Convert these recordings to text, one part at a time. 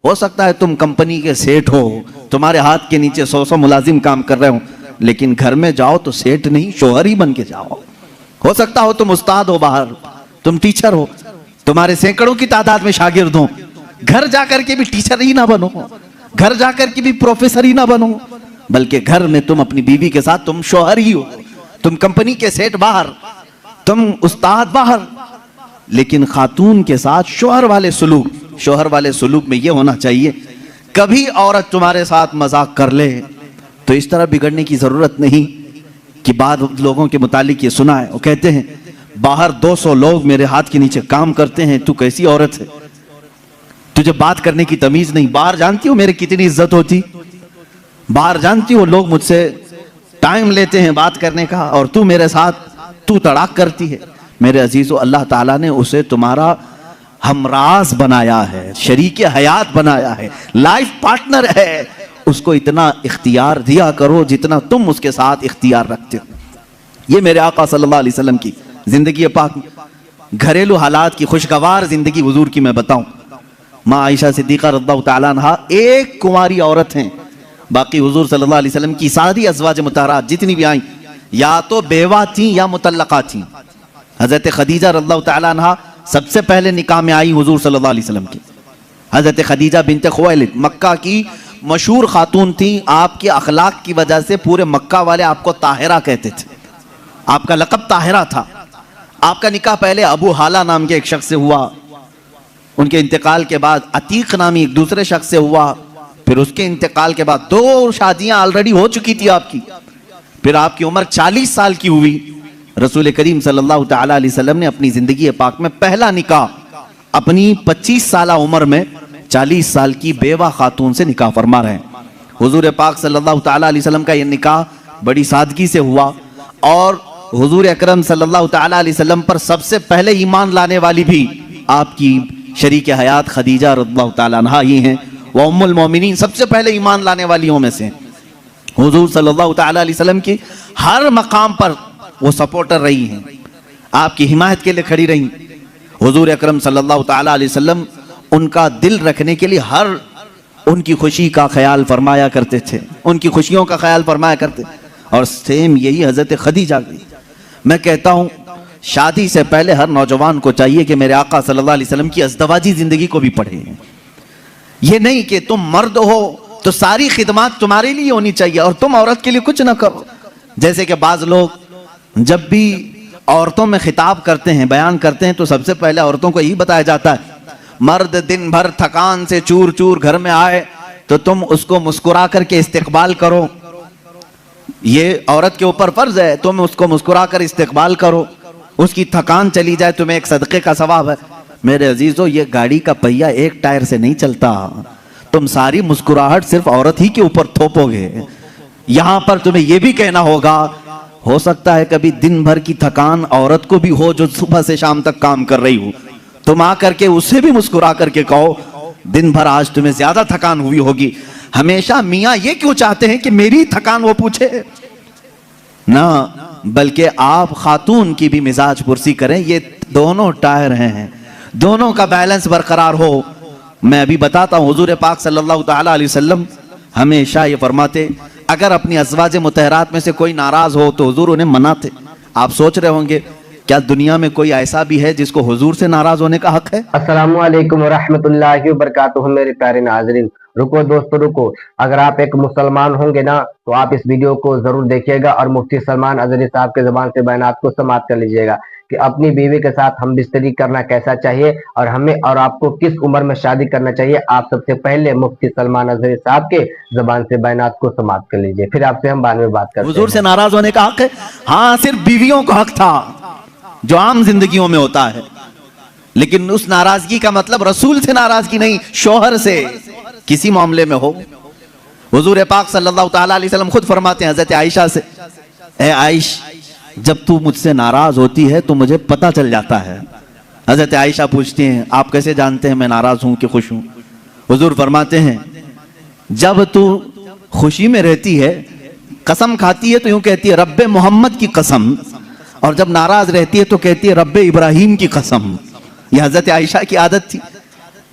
हो सकता है तुम कंपनी के सेठ हो, तुम्हारे हाथ के नीचे 100 मुलाजिम काम कर रहे हो, लेकिन घर में जाओ तो सेठ नहीं शोहर ही बन के जाओ। हो सकता हो तुम उस्ताद हो बाहर, तुम टीचर हो, तुम्हारे सैकड़ों की तादाद में शागिर्द हो, घर जाकर के भी टीचर ही ना बनो, घर जाकर के भी प्रोफेसर ही ना बनो, बल्कि घर में तुम अपनी बीवी के साथ तुम शोहर ही हो। तुम कंपनी के सेठ बाहर, तुम उस्ताद बाहर, लेकिन खातून के साथ शोहर वाले सुलूक में यह होना चाहिए, कभी औरत तुम्हारे साथ मजाक कर ले तो इस तरह बिगड़ने की जरूरत नहीं कि बाद लोगों के मुतालिक ये सुना है, वो कहते हैं बाहर 200 लोग मेरे हाथ के नीचे काम करते हैं, तू कैसी औरत है, तुझे बात करने की तमीज नहीं। बाहर जानती हो मेरी कितनी इज्जत होती, बाहर जानती हो लोग मुझसे टाइम लेते हैं बात करने का, और तू मेरे साथ तू तड़ाक करती है। मेरे अजीजों, अल्लाह ताला ने उसे तुम्हारा हमराज बनाया है, शरीके हयात बनाया है, लाइफ पार्टनर है, उसको इतना इख्तियार दिया करो जितना तुम उसके साथ इख्तियार रखते हो। ये मेरे आका सल्लल्लाहु अलैहि वसल्लम की जिंदगी पाक, घरेलू हालात की खुशगवार जिंदगी हुजूर की मैं बताऊं। माँ आयशा सिद्दीक़ा रज़ियल्लाहु तआला अन्हा एक कुंवारी औरत हैं, बाकी हुजूर सल्लल्लाहु अलैहि वसल्लम की सारी अज़वाज मुतहरात जितनी भी आई या तो बेवा थी या मुतल्लका थी। हजरत खदीजा रज़ियल्लाहु तआला अन्हा सबसे पहले निकाह में आई हुजूर सल्लल्लाहु अलैहि वसल्लम की। हजरत खदीजा बिन्त खुवैलिद मक्का की मशहूर खातून थी, आपके अखलाक की वजह से पूरे मक्का वाले आपको ताहिरा कहते थे, आपका लक़ब ताहिरा था। आपका निकाह पहले अबू हाला नाम के एक शख्स से हुआ, उनके इंतकाल के बाद अतीक नामी एक दूसरे शख्स से हुआ, फिर उसके इंतकाल के बाद 2 शादियां ऑलरेडी हो चुकी थी आपकी, फिर आपकी उम्र 40 साल की हुई। रसूल करीम सल्लल्लाहु तआला अलैहि वसल्लम ने अपनी जिंदगी पाक में पहला निकाह अपनी 25 साल उम्र में 40 साल की बेवा खातून से निकाह फरमा रहे हैं। हुजूर पाक सल्लल्लाहु तआला अलैहि वसल्लम का यह निकाह बड़ी सादगी से हुआ, और हुजूर अकरम सल्लल्लाहु तआला अलैहि वसल्लम पर सबसे पहले ईमान लाने वाली भी आपकी शरीक हयात खदीजा रज़ियल्लाहु तआला अन्हा ही हैं, वह उम्मुल मोमिनीन सबसे पहले ईमान लाने वालियों में से। हुजूर सल्लल्लाहु तआला अलैहि वसल्लम की हर मकाम पर वो सपोर्टर रही हैं, आपकी हिमायत के लिए खड़ी रही। हुजूर अकरम सल्लल्लाहु तआला अलैहि वसल्लम उनका दिल रखने के लिए हर उनकी खुशी का ख्याल फरमाया करते थे, उनकी खुशियों का ख्याल फरमाया करते। और सेम यही हजरत खदीजा की। मैं कहता हूँ शादी से पहले हर नौजवान को चाहिए कि मेरे आका सल्लल्लाहु अलैहि वसल्लम की अज़दवाजी जिंदगी को भी पढ़े। ये नहीं कि तुम मर्द हो तो सारी खिदमत तुम्हारे लिए होनी चाहिए और तुम औरत के लिए कुछ ना करो। जैसे कि बाज लोग जब भी औरतों में खिताब करते हैं, बयान करते हैं, तो सबसे पहले औरतों को यही बताया जाता है, मर्द दिन भर थकान से चूर चूर घर में आए तो तुम उसको मुस्कुरा करके इस्तेकबाल करो, ये औरत के ऊपर फर्ज है, तुम उसको मुस्कुरा कर इस्तेकबाल करो, उसकी थकान चली जाए तुम्हें एक सदक़े का सवाब है। मेरे अजीजों, ये गाड़ी का पहिया एक टायर से नहीं चलता, तुम सारी मुस्कुराहट सिर्फ औरत ही के ऊपर थोपोगे। यहां पर तुम्हें यह भी कहना होगा, हो सकता है कभी दिन भर की थकान औरत को भी हो जो सुबह से शाम तक काम कर रही हो, तुम आकर के उससे भी मुस्कुरा करके कहो दिन भर आज तुम्हें ज्यादा थकान हुई होगी। हमेशा मियाँ ये क्यों चाहते हैं कि मेरी थकान वो पूछे ना, बल्कि आप खातून की भी मिजाज पुरसी करें। ये दोनों टायर हैं, दोनों का बैलेंस बरकरार हो। मैं अभी बताता हूँ, हुजूर पाक सल्लल्लाहु तआला अलैहि वसल्लम हमेशा ये फरमाते, अगर अपनी अज़वाज मुतहरात में से कोई नाराज हो तो हुजूर उन्हें मनाते। आप सोच रहे होंगे क्या दुनिया में कोई ऐसा भी है जिसको हुजूर से नाराज होने का हक है? अस्सलामु अलैकुम रहमतुल्लाहि व बरकातुहू। मेरे प्यारे नाज़रीन, रुको दोस्तों रुको, अगर आप एक मुसलमान होंगे ना तो आप इस वीडियो को जरूर देखिएगा और मुफ्ती सलमान अज़हरी साहब के ज़बान से बयानात को समाअत कर लीजिएगा कि अपनी बीवी के साथ हम बिस्तरी करना कैसा चाहिए और हमें और आपको किस उम्र में शादी करना चाहिए। आप सबसे पहले मुफ्ती सलमान अज़हरी साहब के ज़बान से बयानात को समाअत कर लीजिए, फिर आपसे हम बाद में बात करते हैं। हुजूर से नाराज होने का हक है? हाँ, सिर्फ बीवियों को हक था जो आम जिंदगियों में होता है, लेकिन उस नाराजगी का मतलब रसूल से नाराजगी नहीं, शौहर से किसी मामले में हो। हुजूर पाक सल्लल्लाहु तआला अलैहि वसल्लम खुद फरमाते हैं हजरत आयशा से, ए आयश, जब तू मुझसे नाराज होती है तो मुझे पता चल जाता है। हजरत आयशा पूछती हैं, आप कैसे जानते हैं मैं नाराज हूं कि खुश हूं? हुजूर फरमाते हैं, जब तू खुशी में रहती है, कसम खाती है तो यूं कहती है रब्बे मोहम्मद की कसम, और जब नाराज रहती है तो कहती है रब्बे इब्राहिम की कसम। यह हजरत आयशा की आदत थी।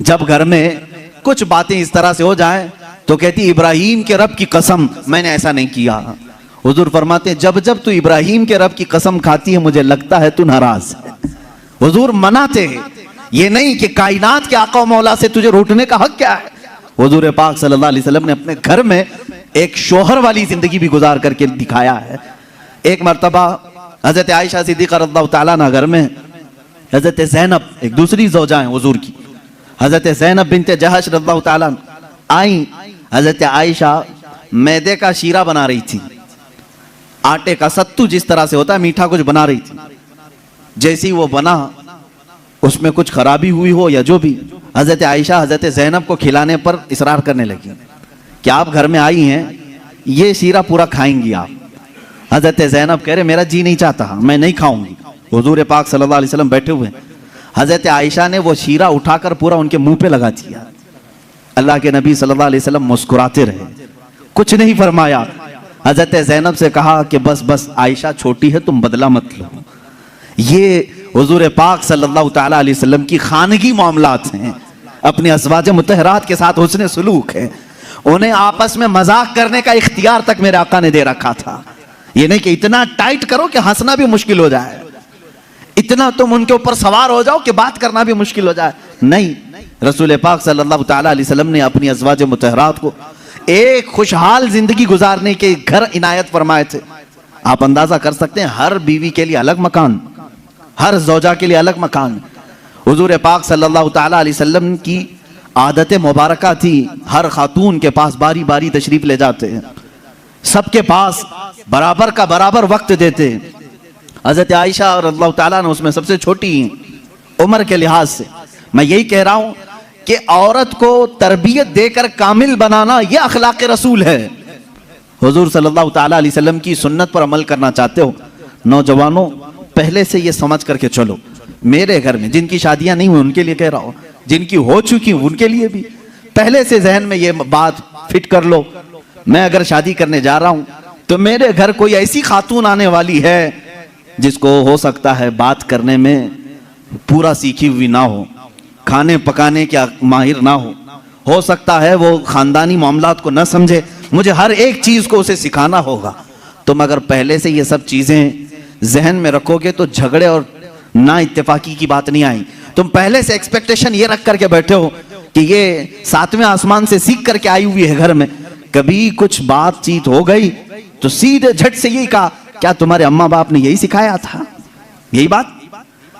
जब घर में कुछ बातें इस तरह से हो जाएं तो कहती इब्राहिम के रब की कसम मैंने ऐसा नहीं किया। हुजूर फरमाते जब जब तू इब्राहिम के रब की कसम खाती है मुझे लगता है तू नाराज है। हुजूर मनाते ये नहीं कि कायनात के आका मौला से तुझे रूठने का हक क्या है। हुजूर पाक सल्लल्लाहु अलैहि वसल्लम ने अपने घर में एक शोहर वाली जिंदगी भी गुजार करके दिखाया है। एक मर्तबा हजरत आयशा सिद्दीक़ा रज़ियल्लाहु ताला अन्हा घर में हजरत ज़ैनब एक दूसरी ज़ौजा है हुजूर की, हजरत ज़ैनब बिनते जहश रज़ियल्लाहु ताला आई। हजरत आयशा मैदे का शीरा बना रही थी, आटे का सत्तू जिस तरह से होता है मीठा कुछ बना रही थी। जैसी वो बना उसमें कुछ खराबी हुई हो या जो भी, हजरत आयशा हजरत ज़ैनब को खिलाने पर इसरार करने लगी कि आप घर में आई हैं ये शीरा पूरा खाएंगी आप। हजरत ज़ैनब कह रहे मेरा जी नहीं चाहता मैं नहीं खाऊंगी। हुजूर पाक सल्लल्लाहु अलैहि वसल्लम बैठे हुए, हजरत आयशा ने वो शीरा उठाकर पूरा उनके मुंह पे लगा दिया। अल्लाह के नबी सल्लल्लाहु अलैहि वसल्लम मुस्कुराते रहे, कुछ नहीं फरमाया। हजरत ज़ैनब से कहा कि बस बस आयशा छोटी है तुम बदला मत लो। ये हुजूर पाक सल्लल्लाहु ताला अलैहि वसल्लम की खानगी मामलात हैं, अपने अज़वाज मुतहरात के साथ हुस्न सुलूक है। उन्हें आपस में मजाक करने का इख्तियार तक मेरे आका ने दे रखा था। ये नहीं कि इतना टाइट करो कि हंसना भी मुश्किल हो जाए, इतना तुम उनके ऊपर सवार हो जाओ कि बात करना भी मुश्किल हो जाए। नहीं, रसूल पाक सल्लल्लाहु ताला अलैहि वसल्लम ने अपनी अज़वाज मुतहरात को एक खुशहाल जिंदगी गुजारने के घर इनायत फरमाए थे। आप अंदाजा कर सकते हैं हर बीवी के लिए अलग मकान, हर ज़ौजा के लिए अलग मकान। हुजूर पाक सल्लल्लाहु ताला अलैहि वसल्लम की आदत मुबारका थी, हर खातून के पास बारी बारी तशरीफ ले जाते हैं, सबके पास बराबर का बराबर वक्त देते। हजरत आयशा रज़ियल्लाहु ताला अन्हा उसमें सबसे छोटी उम्र के लिहाज से। मैं यही कह रहा हूं कि औरत को तरबियत देकर कामिल बनाना यह अखलाक रसूल है। हुजूर सल्लल्लाहु ताला अलैहि वसल्लम की सुन्नत पर अमल करना चाहते हो नौजवानों, पहले से ये समझ करके चलो। मेरे घर में जिनकी शादियां नहीं हुई उनके लिए कह रहा हूं, जिनकी हो चुकी उनके लिए भी पहले से जहन में ये बात फिट कर लो। मैं अगर शादी करने जा रहा हूं तो मेरे घर कोई ऐसी खातून आने वाली है जिसको हो सकता है बात करने में पूरा सीखी हुई ना हो, खाने पकाने के माहिर ना हो सकता है वो खानदानी मामलात को न समझे, मुझे हर एक चीज को उसे सिखाना होगा। तुम अगर पहले से ये सब चीजें जहन में रखोगे तो झगड़े और ना इत्तेफाकी की बात नहीं आई। तुम पहले से एक्सपेक्टेशन ये रख करके बैठे हो कि ये 7वें आसमान से सीख करके आई हुई है घर में, कभी कुछ बातचीत हो गई तो सीधे झट से यही कहा क्या तुम्हारे अम्मा बाप ने यही सिखाया था, यही बात।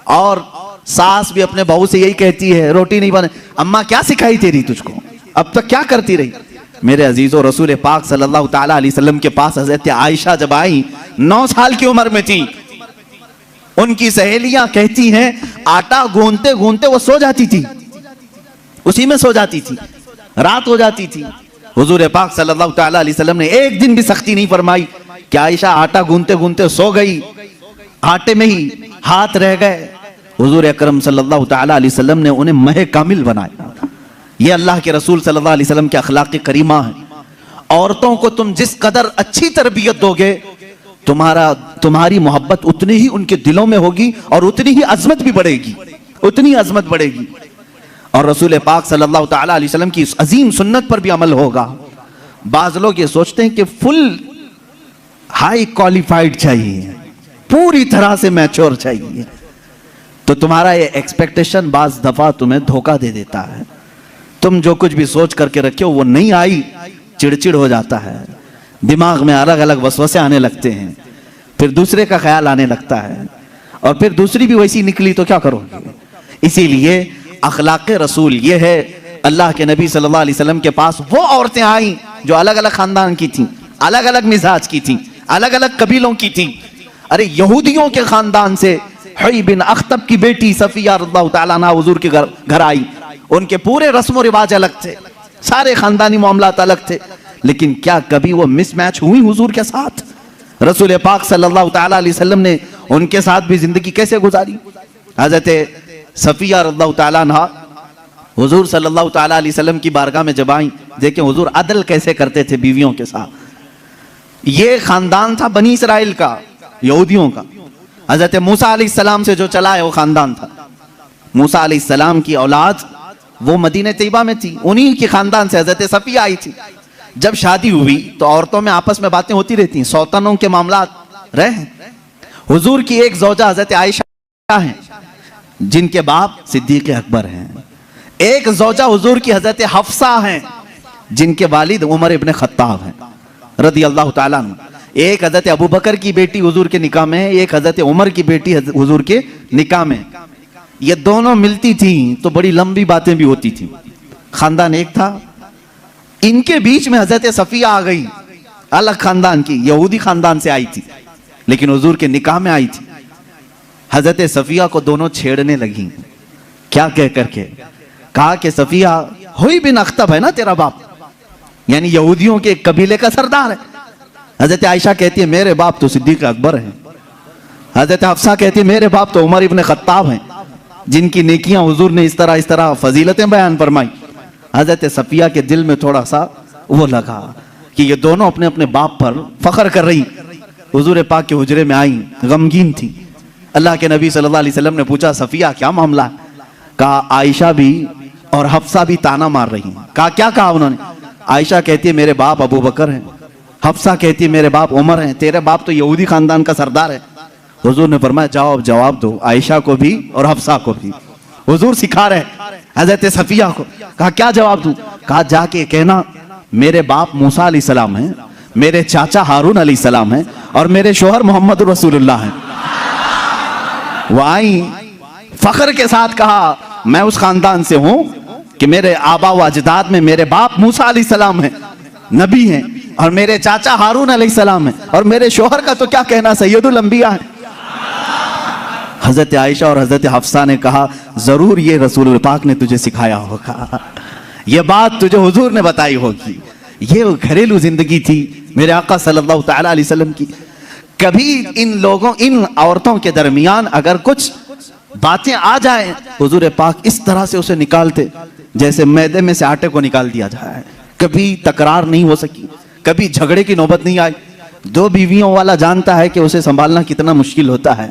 और सास भी अपने बहू से यही कहती है रोटी नहीं बने, अम्मा क्या सिखाई तेरी तुझको, अब तक क्या करती रही। मेरे अजीजों, रसूल पाक सल्लल्लाहु ताला अलैहि वसल्लम के पास हजरत आयशा जब आई 9 साल की उम्र में थी, उनकी सहेलियां कहती हैं आटा गूंथते गूंथते वो सो जाती थी, उसी में सो जाती थी, रात हो जाती थी। हुजूर पाक सल्लल्लाहु ताला अलैहि वसल्लम ने एक दिन भी सख्ती नहीं फरमाई कि आयशा आटा गूंथते गूंथते सो गई, आटे में ही हाथ रह गए। हुजूर अकरम सल्लल्लाहु ताला अलैहि वसल्लम ने उन्हें मह कामिल बनाया। ये अल्लाह के रसूल सल्लल्लाहु अलैहि वसल्लम के अखलाक करीमा है। औरतों को तुम जिस कदर अच्छी तरबियत दोगे तुम्हारी मोहब्बत उतनी ही उनके दिलों में होगी और उतनी ही अजमत भी बढ़ेगी, उतनी अजमत बढ़ेगी। और रसूल पाक सल्लल्लाहु ताला अलैहि वसल्लम की इस अजीम सुन्नत पर भी अमल होगा। बाज लोग ये सोचते हैं कि फुल हाई क्वालिफाइड चाहिए, पूरी तरह से मैच्योर चाहिए, तो तुम्हारा ये एक्सपेक्टेशन बाज दफा तुम्हें धोखा दे देता है। तुम जो कुछ भी सोच करके रखे हो वो नहीं आई, चिड़चिड़ हो जाता है, दिमाग में अलग अलग वसवसे आने लगते हैं, फिर दूसरे का ख्याल आने लगता है और फिर दूसरी भी वैसी निकली तो क्या करोगे। इसीलिए अखलाक रसूल ये है। अल्लाह के नबी सल्लल्लाहु अलैहि वसल्लम के पास वो औरतें आई जो अलग अलग खानदान की थी, अलग अलग मिजाज की थी, अलग अलग कबीलों की थी। अरे यहूदियों के खानदान से हुई बिन अख्तब की बेटी सफिया रज़ियल्लाहु ताला अन्हा हुजूर के घर आई। उनके पूरे रस्म रिवाज अलग थे, सारे खानदानी मामलात अलग थे, लेकिन क्या कभी वो मिसमैच हुई हुजूर के साथ? रसूल पाक सल्लल्लाहु ताला अलैहि वसल्लम ने उनके साथ भी जिंदगी कैसे गुजारी? हजरत सफिया रज़ियल्लाहु ताला अन्हा हुजूर सल्लल्लाहु ताला अलैहि वसल्लम की बारगाह में जब आई, देखें हुजूर अदल कैसे करते थे बीवियों के साथ। ये खानदान था बनी इसराइल का, यहूदियों का। हजरत मूसा अलैहिस्सलाम से जो चला है वो खानदान था। मूसा अलैहिस्सलाम की औलाद वो मदीने तैयबा में थी, उन्हीं के खानदान से हजरत सफिया आई थी। जब शादी हुई तो औरतों में आपस में बातें होती रहती हैं, सौतनों के मामला रहे। हुजूर की एक ज़ौजा हजरत आयशा हैं, जिनके बाप सिद्दीक अकबर हैं। एक ज़ौजा हुजूर की हजरत हफ्सा हैं, जिनके वालिद उमर इब्ने खत्ताब हैं रदी अल्लाह ताला अन्हु। एक हजरत अबू बकर की बेटी हुजूर के निकाह में है, एक हजरत उमर की बेटी हुजूर के निकाह में। ये दोनों मिलती थी तो बड़ी लंबी बातें भी होती थी। खानदान एक था, इनके बीच में हजरत सफिया आ गई, अलग खानदान की, यहूदी खानदान से आई थी, लेकिन हुजूर के निकाह में आई थी। हजरत सफिया को दोनों छेड़ने लगी। क्या कह करके कहा कि सफिया, हुई बिन अख्तब है ना तेरा बाप, यानी यहूदियों के एक कबीले का सरदार है। हजरत आयशा कहती है मेरे बाप तो सिद्दीक अकबर हैं। हजरत हफ्सा कहती है मेरे बाप तो उमर इब्ने खत्ताब हैं, जिनकी नेकियां हुजूर ने इस तरह फजीलतें बयान फरमाई। हजरत सफिया के दिल में थोड़ा सा वो लगा कि ये दोनों अपने अपने बाप पर फख्र कर रही। हुजूर पाक के हुजरे में आई, गमगीन थी। अल्लाह के नबी सल्लल्लाहु अलैहि वसल्लम ने पूछा सफिया क्या मामला है? कहा आयशा भी और हफ्सा भी ताना मार रही हैं। कहा क्या कहा उन्होंने? आयशा कहती है मेरे बाप अबू बकर हैं, हफ्सा कहती है मेरे बाप उमर हैं, तेरे बाप तो यहूदी खानदान का सरदार है। हुजूर ने फरमाया जाओ अब जवाब दो, आयशा को भी और हफ्सा को भी। हुजूर सिखा रहे हजरत सफिया को। कहा क्या जवाब दूं? कहा जाके कहना मेरे बाप मूसा अलैहिस्सलाम हैं, मेरे चाचा हारून अलैहिस्सलाम हैं और मेरे शोहर मोहम्मद रसूलुल्लाह हैं। वो आई फख्र के साथ कहा मैं उस खानदान से हूं कि मेरे आबा व अजदाद में मेरे बाप मूसा अलैहिस्सलाम हैं, नबी हैं, और मेरे चाचा हारून अलैहिस्सलाम हैं, और मेरे शोहर का तो क्या कहना सैयदुल अंबिया है। हजरत आयशा और हजरत हफ्सा ने कहा जरूर ये रसूल पाक ने तुझे सिखाया होगा, ये बात तुझे हुजूर ने बताई होगी। ये घरेलू जिंदगी थी मेरे आका सल्लल्लाहु तआला अलैहि वसल्लम की। कभी इन औरतों के दरमियान अगर कुछ बातें आ जाए, हुजूर पाक इस तरह से उसे निकालते जैसे मैदे में से आटे को निकाल दिया जाए। कभी तकरार नहीं हो सकी, कभी झगड़े की नौबत नहीं आई। दो बीवियों वाला जानता है कि उसे संभालना कितना मुश्किल होता है।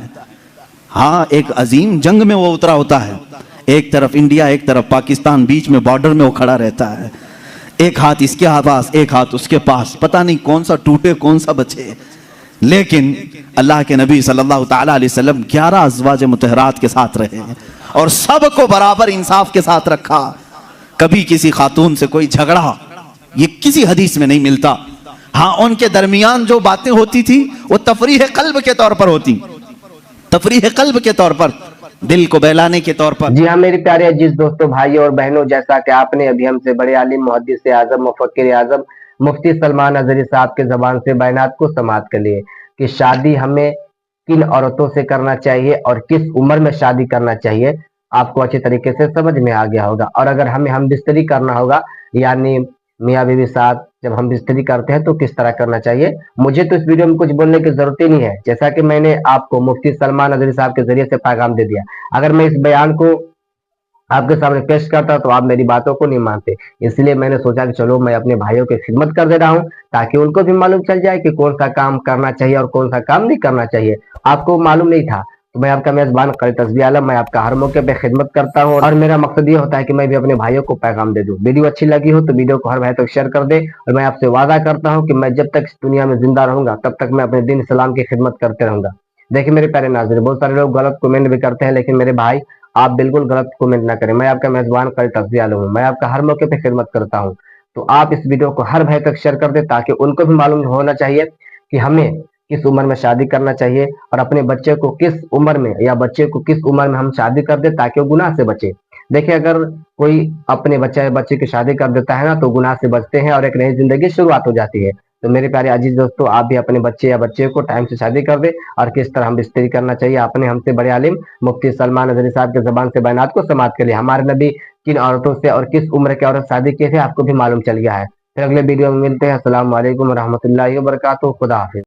हाँ, एक अजीम जंग में वो उतरा होता है, एक तरफ इंडिया एक तरफ पाकिस्तान, बीच में बॉर्डर में वो खड़ा रहता है। एक हाथ इसके पास एक हाथ उसके पास, पता नहीं कौन सा टूटे कौन सा बचे। लेकिन अल्लाह के नबी सल्लल्लाहु तआला अलैहि वसल्लम 11 अज़वाज मुतहरात के साथ रहे और सबको बराबर इंसाफ के साथ रखा। कभी किसी खातून से कोई झगड़ा ये किसी हदीस में नहीं मिलता। हाँ, उनके दरमियान जो बातें होती थी वो तफरीह कल्ब के तौर पर होती, तफरीह कल्ब के तौर पर, दिल को बहलाने के तौर पर। जी हाँ मेरे प्यारे अजीज दोस्तों, भाइयों और बहनों, जैसा कि आपने अभी हमसे बड़े आलिम मुहद्दिस आजम मुफक्किर आजम मुफ्ती सलमान अजहरी साहब के जबान से बयानात को समाअत कर लिए कि शादी हमें किन औरतों से करना चाहिए और किस उम्र में शादी करना चाहिए, आपको अच्छे तरीके से समझ में आ गया होगा। और अगर हमें हम बिस्तरी करना होगा, यानी मियाँ बीवी साथ जब हम बिस्तरी करते हैं तो किस तरह करना चाहिए, मुझे तो इस वीडियो में कुछ बोलने की जरूरत ही नहीं है। जैसा कि मैंने आपको मुफ्ती सलमान अजहरी साहब के जरिए से पैगाम दे दिया। अगर मैं इस बयान को आपके सामने पेश करता तो आप मेरी बातों को नहीं मानते, इसलिए मैंने सोचा कि चलो मैं अपने भाइयों की खिदमत कर दे रहा हूँ ताकि उनको भी मालूम चल जाए कि कौन सा काम करना चाहिए और कौन सा काम नहीं करना चाहिए। आपको मालूम नहीं था तो मैं आपका मेजबान कारी तस्बीह आलम, मैं आपका हर मौके पे खिदमत करता हूँ और मेरा मकसद ये होता है कि मैं भी अपने भाइयों को पैगाम दे दूँ। वीडियो अच्छी लगी हो तो वीडियो को हर भाई तक शेयर कर दे। और मैं आपसे वादा करता हूँ कि मैं जब तक इस दुनिया में जिंदा रहूंगा तब तक मैं अपने दीन इस्लाम की खिदमत करते रहूंगा। देखिए मेरे प्यारे नाज़रीन, बहुत सारे लोग गलत कमेंट भी करते हैं, लेकिन मेरे भाई आप बिल्कुल गलत कमेंट ना करें। मैं आपका मेजबान कारी तस्बीह आलम हूँ, मैं आपका हर मौके पे खिदमत करता हूँ। तो आप इस वीडियो को हर भाई तक शेयर कर दे ताकि उनको भी मालूम होना चाहिए कि हमें किस उम्र में शादी करना चाहिए और अपने बच्चे को किस उम्र में या बच्चे को किस उम्र में हम शादी कर दे ताकि वो गुनाह से बचे। देखिए अगर कोई अपने बच्चे की शादी कर देता है ना तो गुनाह से बचते हैं और एक नई जिंदगी शुरुआत हो जाती है। तो मेरे प्यारे अजीज दोस्तों, आप भी अपने बच्चे या बच्चे को टाइम से शादी कर दे और किस तरह हम बिस्तरी करना चाहिए आपने हमसे बड़े आलिम मुफ्ती सलमान अजहरी साहब के जबान से बयानात को समाअत कर लिया। हमारे नबी किन औरतों से और किस उम्र के औरत शादी किए थे आपको भी मालूम चल गया है। फिर अगले वीडियो में मिलते हैं। अस्सलाम वालेकुम रहमतुल्लाहि व बरकातुहू। खुदा हाफिज।